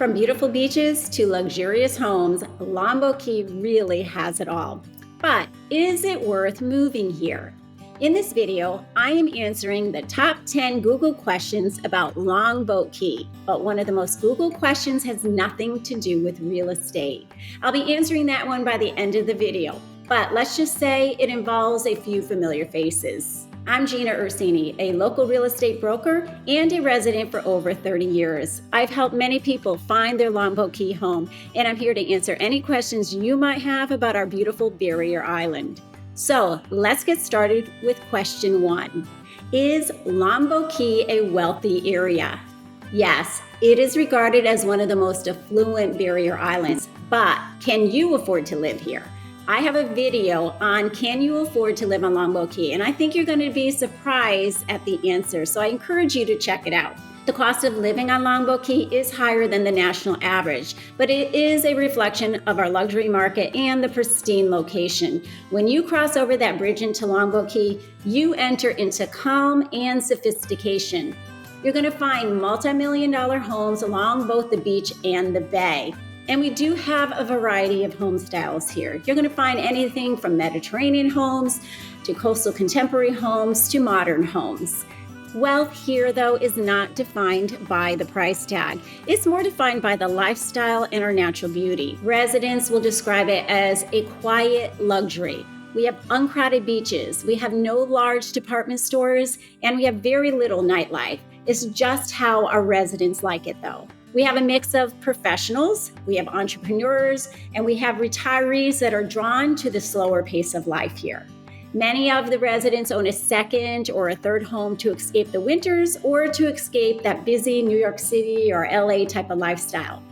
From beautiful beaches to luxurious homes, Longboat Key really has it all. But is it worth moving here? In this video, I am answering the top 10 Google questions about Longboat Key, but one of the most Googled questions has nothing to do with real estate. I'll be answering that one by the end of the video, but let's just say it involves a few familiar faces. I'm Gina Ursini, a local real estate broker and a resident for over 30 years. I've helped many people find their Longboat Key home, and I'm here to answer any questions you might have about our beautiful barrier island. So let's get started with question 1. Is Longboat Key a wealthy area? Yes, it is regarded as one of the most affluent barrier islands, but can you afford to live here? I have a video on can you afford to live on Longboat Key, and I think you're going to be surprised at the answer, so I encourage you to check it out. The cost of living on Longboat Key is higher than the national average, but it is a reflection of our luxury market and the pristine location. When you cross over that bridge into Longboat Key, you enter into calm and sophistication. You're going to find multi-million-dollar homes along both the beach and the bay. And we do have a variety of home styles here. You're going to find anything from Mediterranean homes to coastal contemporary homes to modern homes. Wealth here, though, is not defined by the price tag. It's more defined by the lifestyle and our natural beauty. Residents will describe it as a quiet luxury. We have uncrowded beaches, we have no large department stores, and we have very little nightlife. It's just how our residents like it, though. We have a mix of professionals, we have entrepreneurs, and we have retirees that are drawn to the slower pace of life here. Many of the residents own a second or a third home to escape the winters or to escape that busy New York City or LA type of lifestyle.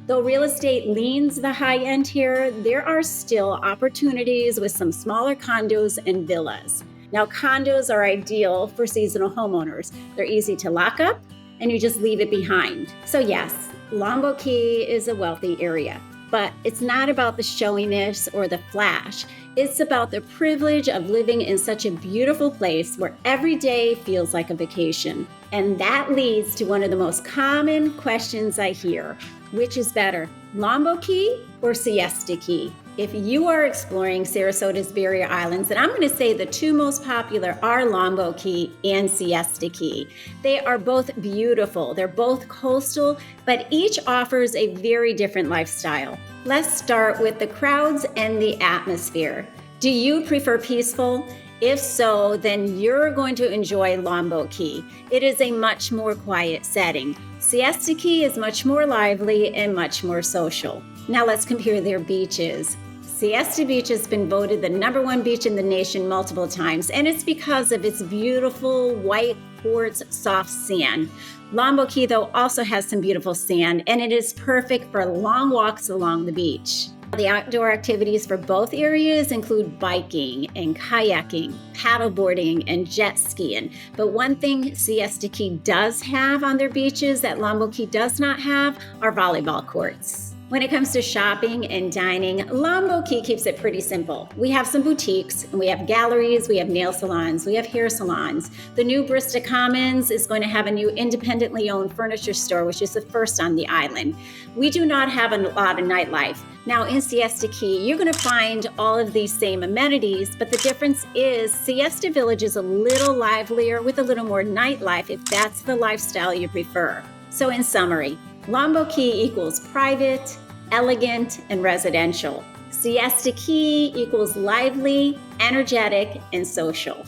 Though real estate leans the high end here, there are still opportunities with some smaller condos and villas. Now, condos are ideal for seasonal homeowners. They're easy to lock up, and you just leave it behind. So yes, Longboat Key is a wealthy area, but it's not about the showiness or the flash. It's about the privilege of living in such a beautiful place where every day feels like a vacation. And that leads to one of the most common questions I hear. Which is better, Longboat Key or Siesta Key? If you are exploring Sarasota's barrier islands, then I'm going to say the two most popular are Longboat Key and Siesta Key. They are both beautiful. They're both coastal, but each offers a very different lifestyle. Let's start with the crowds and the atmosphere. Do you prefer peaceful? If so, then you're going to enjoy Longboat Key. It is a much more quiet setting. Siesta Key is much more lively and much more social. Now let's compare their beaches. Siesta Beach has been voted the #1 beach in the nation multiple times, and it's because of its beautiful white quartz soft sand. Longboat Key, though, also has some beautiful sand, and it is perfect for long walks along the beach. The outdoor activities for both areas include biking and kayaking, paddleboarding, and jet skiing. But one thing Siesta Key does have on their beaches that Longboat Key does not have are volleyball courts. When it comes to shopping and dining, Longboat Key keeps it pretty simple. We have some boutiques, and we have galleries, we have nail salons, we have hair salons. The new Bristol Commons is going to have a new independently owned furniture store, which is the first on the island. We do not have a lot of nightlife. Now in Siesta Key, you're going to find all of these same amenities, but the difference is Siesta Village is a little livelier with a little more nightlife if that's the lifestyle you prefer. So in summary, Longboat Key equals private, elegant, and residential. Siesta Key equals lively, energetic, and social.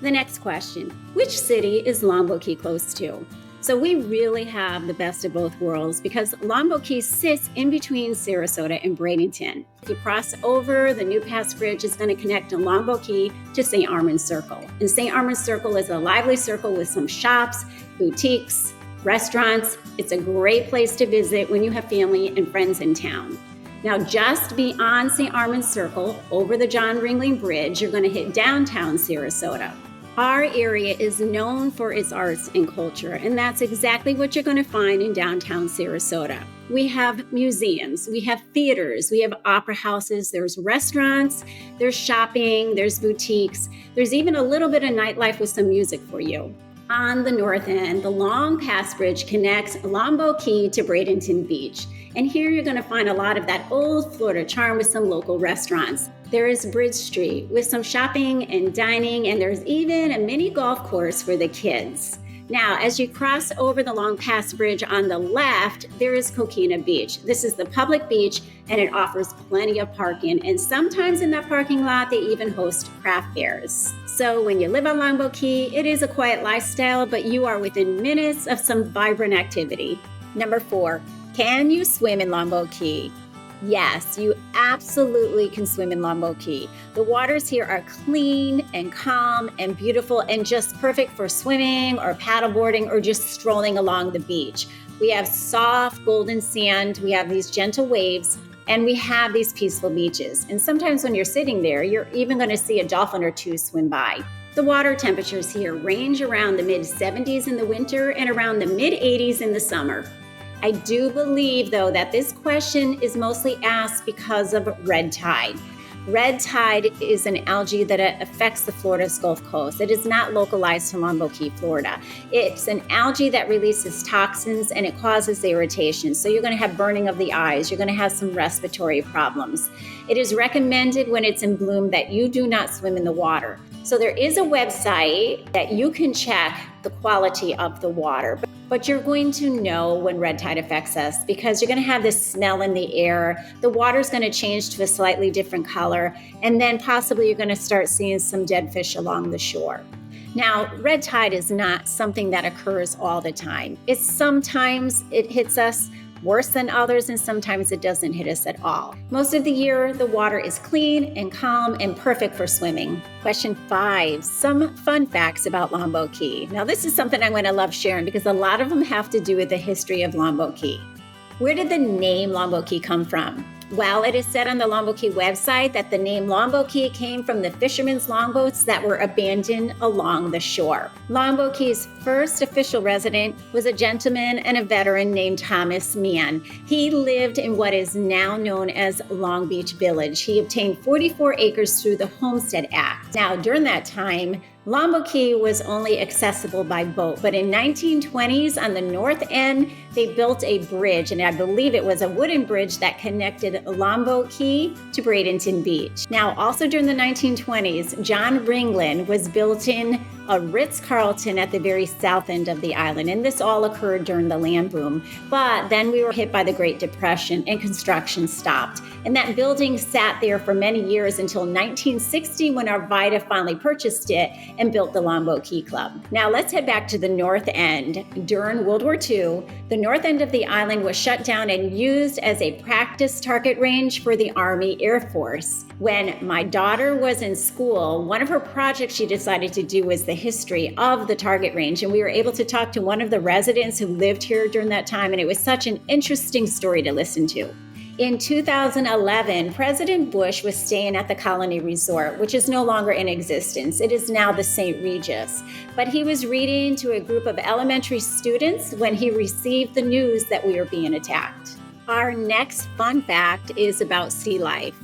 The next question, which city is Longboat Key close to? So we really have the best of both worlds because Longboat Key sits in between Sarasota and Bradenton. If you cross over, the New Pass Bridge is going to connect Longboat Key to St. Armand's Circle. And St. Armand's Circle is a lively circle with some shops, boutiques, restaurants. It's a great place to visit when you have family and friends in town. Now, just beyond St. Armand's Circle, over the John Ringling Bridge, you're going to hit downtown Sarasota. Our area is known for its arts and culture, and that's exactly what you're going to find in downtown Sarasota. We have museums, we have theaters, we have opera houses, there's restaurants, there's shopping, there's boutiques, there's even a little bit of nightlife with some music for you. On the north end, the Long Pass Bridge connects Longboat Key to Bradenton Beach. And here you're going to find a lot of that old Florida charm with some local restaurants. There is Bridge Street with some shopping and dining, and there's even a mini golf course for the kids. Now, as you cross over the Long Pass Bridge on the left, there is Coquina Beach. This is the public beach, and it offers plenty of parking. And sometimes in that parking lot, they even host craft fairs. So when you live on Longboat Key, it is a quiet lifestyle, but you are within minutes of some vibrant activity. Number 4, can you swim in Longboat Key? Yes, you absolutely can swim in Longboat Key. The waters here are clean and calm and beautiful and just perfect for swimming or paddleboarding or just strolling along the beach. We have soft golden sand, we have these gentle waves, and we have these peaceful beaches. And sometimes when you're sitting there, you're even going to see a dolphin or two swim by. The water temperatures here range around the mid-70s in the winter and around the mid-80s in the summer. I do believe, though, that this question is mostly asked because of red tide. Red tide is an algae that affects the Florida's Gulf Coast. It is not localized to Longboat Key, Florida. It's an algae that releases toxins and it causes irritation. So you're going to have burning of the eyes. You're going to have some respiratory problems. It is recommended when it's in bloom that you do not swim in the water. So there is a website that you can check the quality of the water. But you're going to know when red tide affects us because you're going to have this smell in the air. The water's going to change to a slightly different color, and then possibly you're going to start seeing some dead fish along the shore. Now, red tide is not something that occurs all the time. Sometimes it hits us worse than others, and sometimes it doesn't hit us at all. Most of the year, the water is clean and calm and perfect for swimming. Question 5, some fun facts about Longboat Key. Now, this is something I'm going to love sharing because a lot of them have to do with the history of Longboat Key. Where did the name Longboat Key come from? Well, it is said on the Longboat Key website that the name Longboat Key came from the fishermen's longboats that were abandoned along the shore. Longboat Key's first official resident was a gentleman and a veteran named Thomas Mann. He lived in what is now known as Long Beach Village. He obtained 44 acres through the Homestead Act. Now, during that time, Longboat Key was only accessible by boat, but in 1920s on the north end, they built a bridge, and I believe it was a wooden bridge that connected Longboat Key to Bradenton Beach. Now, also during the 1920s, John Ringland was building a Ritz-Carlton at the very south end of the island, and this all occurred during the land boom. But then we were hit by the Great Depression and construction stopped. And that building sat there for many years until 1960 when Arvida finally purchased it and built the Longboat Key Club. Now let's head back to the north end. During World War II, the north end of the island was shut down and used as a practice target range for the Army Air Force. When my daughter was in school, one of her projects she decided to do was the history of the target range, and we were able to talk to one of the residents who lived here during that time, and it was such an interesting story to listen to. In 2011, President Bush was staying at the Colony Resort, which is no longer in existence. It is now the St. Regis. But he was reading to a group of elementary students when he received the news that we were being attacked. Our next fun fact is about sea life.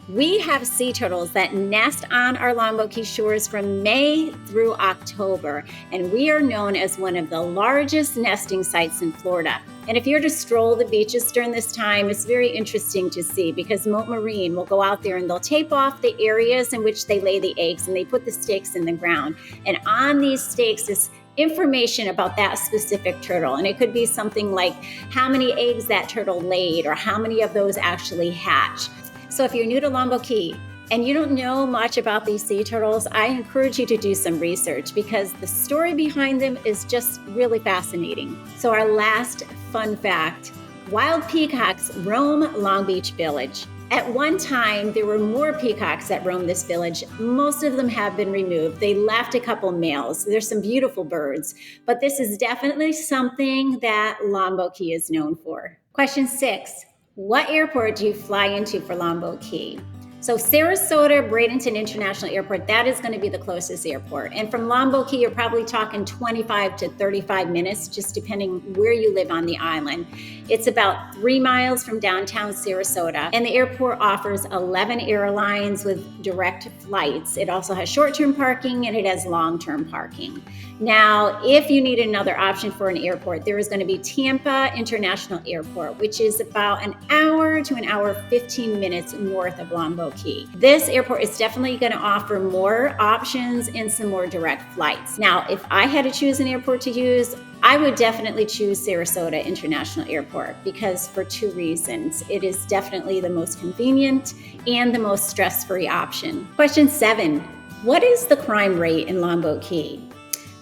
We have sea turtles that nest on our Longboat Key shores from May through October, and we are known as one of the largest nesting sites in Florida. And if you're to stroll the beaches during this time, it's very interesting to see because Mote Marine will go out there and they'll tape off the areas in which they lay the eggs and they put the stakes in the ground. And on these stakes is information about that specific turtle. And it could be something like how many eggs that turtle laid or how many of those actually hatched. So if you're new to Longboat Key and you don't know much about these sea turtles, I encourage you to do some research because the story behind them is just really fascinating. So our last fun fact, wild peacocks roam Long Beach Village. At one time, there were more peacocks that roamed this village. Most of them have been removed. They left a couple males. There's some beautiful birds, but this is definitely something that Longboat Key is known for. Question 6. What airport do you fly into for Longboat Key? So Sarasota, Bradenton International Airport, that is going to be the closest airport. And from Longboat Key, you're probably talking 25 to 35 minutes, just depending where you live on the island. It's about 3 miles from downtown Sarasota. And the airport offers 11 airlines with direct flights. It also has short-term parking and it has long-term parking. Now, if you need another option for an airport, there is going to be Tampa International Airport, which is about an hour to an hour 15 minutes north of Longboat Key. This airport is definitely going to offer more options and some more direct flights. Now, if I had to choose an airport to use, I would definitely choose Sarasota International Airport because for 2 reasons. It is definitely the most convenient and the most stress-free option. Question 7, what is the crime rate in Longboat Key?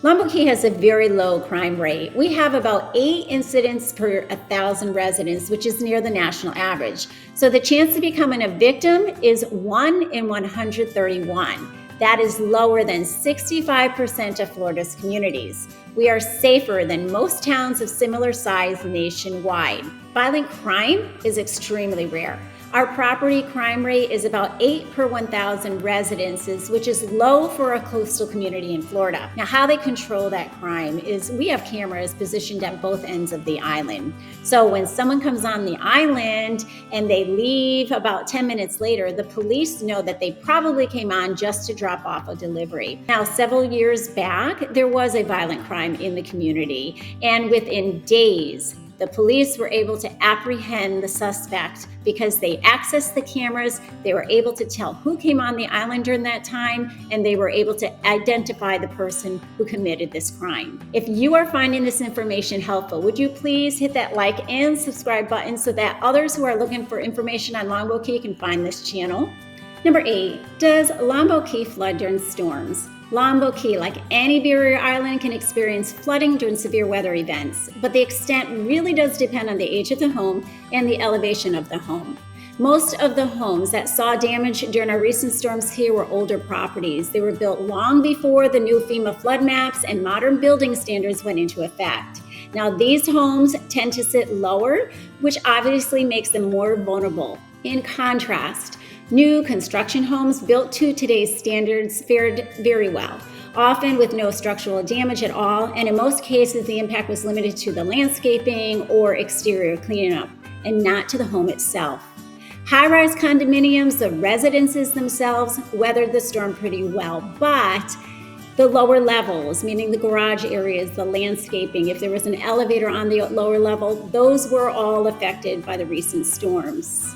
Longboat Key has a very low crime rate. We have about 8 incidents per 1,000 residents, which is near the national average. So the chance of becoming a victim is 1 in 131. That is lower than 65% of Florida's communities. We are safer than most towns of similar size nationwide. Violent crime is extremely rare. Our property crime rate is about 8 per 1,000 residences, which is low for a coastal community in Florida. Now, how they control that crime is we have cameras positioned at both ends of the island. So when someone comes on the island and they leave about 10 minutes later, the police know that they probably came on just to drop off a delivery. Now, several years back, there was a violent crime in the community, and within days, the police were able to apprehend the suspect because they accessed the cameras, they were able to tell who came on the island during that time, and they were able to identify the person who committed this crime. If you are finding this information helpful, would you please hit that like and subscribe button so that others who are looking for information on Longboat Key can find this channel? Number 8, does Longboat Key flood during storms? Longboat Key, like any barrier island, can experience flooding during severe weather events, but the extent really does depend on the age of the home and the elevation of the home. Most of the homes that saw damage during our recent storms here were older properties. They were built long before the new FEMA flood maps and modern building standards went into effect. Now, these homes tend to sit lower, which obviously makes them more vulnerable. In contrast, new construction homes built to today's standards fared very well, often with no structural damage at all, and in most cases the impact was limited to the landscaping or exterior cleanup and not to the home itself. High-rise condominiums, the residences themselves, weathered the storm pretty well, but the lower levels, meaning the garage areas, the landscaping, if there was an elevator on the lower level, those were all affected by the recent storms.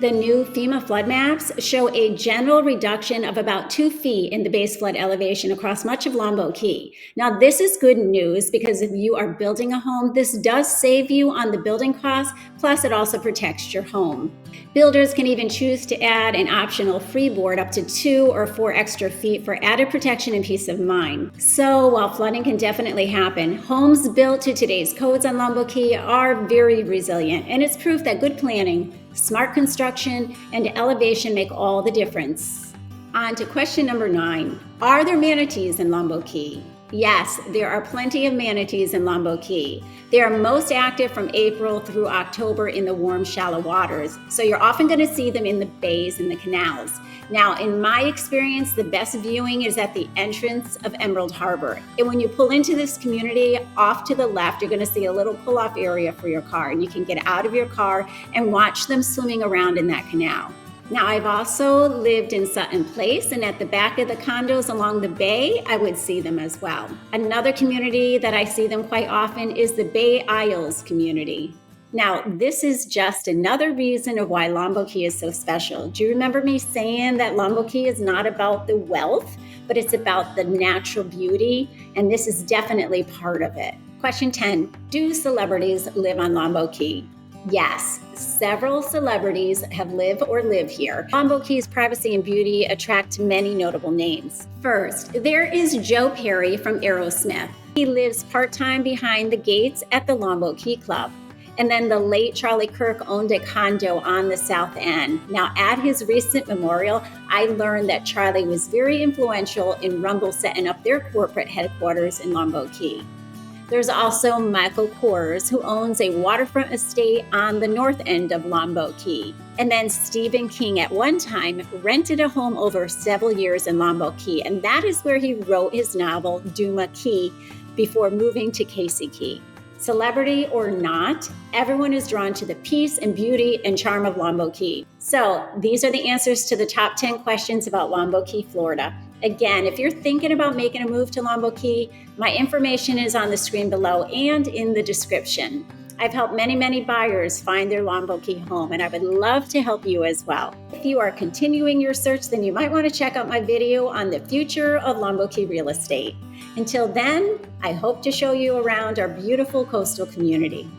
The new FEMA flood maps show a general reduction of about 2 feet in the base flood elevation across much of Longboat Key. Now, this is good news because if you are building a home, this does save you on the building costs, plus it also protects your home. Builders can even choose to add an optional freeboard up to 2 or 4 extra feet for added protection and peace of mind. So while flooding can definitely happen, homes built to today's codes on Longboat Key are very resilient, and it's proof that good planning, smart construction, and elevation make all the difference. On to question number 9. Are there manatees in Longboat Key? Yes, there are plenty of manatees in Longboat Key. They are most active from April through October in the warm, shallow waters, so you're often going to see them in the bays and the canals. Now, in my experience, the best viewing is at the entrance of Emerald Harbor. And when you pull into this community, off to the left, you're going to see a little pull-off area for your car, and you can get out of your car and watch them swimming around in that canal. Now, I've also lived in Sutton Place, and at the back of the condos along the bay, I would see them as well. Another community that I see them quite often is the Bay Isles community. Now, this is just another reason of why Longboat Key is so special. Do you remember me saying that Longboat Key is not about the wealth, but it's about the natural beauty? And this is definitely part of it. Question 10, do celebrities live on Longboat Key? Yes, several celebrities have lived or live here. Longboat Key's privacy and beauty attract many notable names. First, there is Joe Perry from Aerosmith. He lives part-time behind the gates at the Longboat Key Club. And then the late Charlie Kirk owned a condo on the south end. Now, at his recent memorial, I learned that Charlie was very influential in Rumble setting up their corporate headquarters in Longboat Key. There's also Michael Kors, who owns a waterfront estate on the north end of Longboat Key. And then Stephen King at one time rented a home over several years in Longboat Key, and that is where he wrote his novel, Duma Key, before moving to Casey Key. Celebrity or not, everyone is drawn to the peace and beauty and charm of Longboat Key. So these are the answers to the top 10 questions about Longboat Key, Florida. Again, if you're thinking about making a move to Longboat Key, my information is on the screen below and in the description. I've helped many buyers find their Longboat Key home, and I would love to help you as well. If you are continuing your search, then you might want to check out my video on the future of Longboat Key real estate. Until then, I hope to show you around our beautiful coastal community.